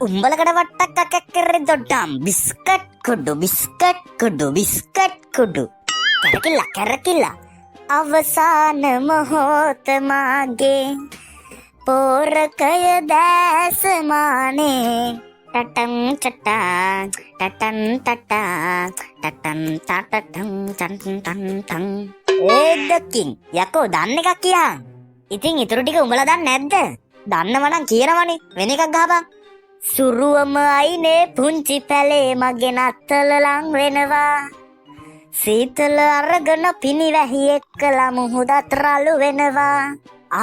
උඹලකට වට්ටක් කැක්කරේ දොඩම් බිස්කට් කුඩු කැරකිල්ල අවසාන මොහොත මාගේ පෝරකය දැසමානේ ටටම් ටටන් ටටන් ඒදකින් යකෝ දන්න එකක් කියා. ඉතින් ඉතුරු ටික උඹලා දන්නේ නැද්ද? දන්නවනම් කියනවනේ වෙන එකක් ගහපන්. සුරුවම අයිනේ පුංචි පැලේ මගේ නත්තල ලං වෙනවා. සීතල අරගෙන පිනිවැහි එක්කලා මුහුදත් රළු වෙනවා.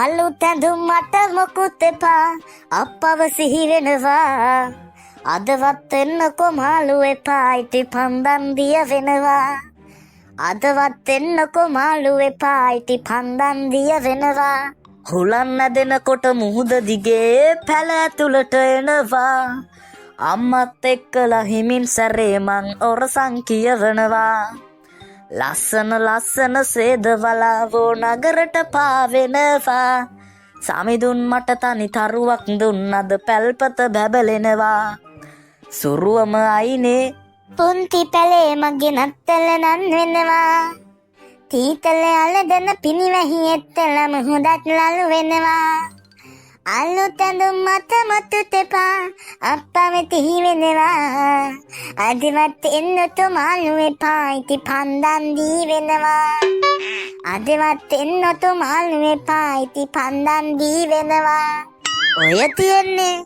අලුත් ඇඳුම් මට මොකුත් එපා අපව සිහි වෙනවා. අදවත් එන්නකො මාළු එපා ඉටි පන්දන් දිය වෙනවා. අදවත් එන්නකො මාළු එපා ඉටි පන්දන් දිය වෙනවා. හුලන් නැදෙනකොට මුහුද දිගේ පැල ඇතුළට එනවා. අම්මත් එක්කලා හිමින් සැරේ මං ඔරසන් කියවනවා. ලස්සන සේදවලාවෝ නගරට පාවෙනවා. සමිඳුන් මට තනි තරුවක් දුන්නද පැල්පත බැබලෙනවා. සුරුවම අයිනේ පුංචි පැලේ මගේ නත්තල නන් වෙනවා. තීතල අලදන පිනිවැහි එත්තල මුහුදත් ලලු වෙනවා. අලුත් ඇඳුම් මත මතුත් එපා අප්පම තිහි වෙනවා. අදවත් එන්නතු මාළු එපා ඉති පන්දන් දී වෙනවා. අදවත් එන්නතු මාළු එපා ඉති පන්දන් දී වෙනවා. ඔය තියෙන්නේ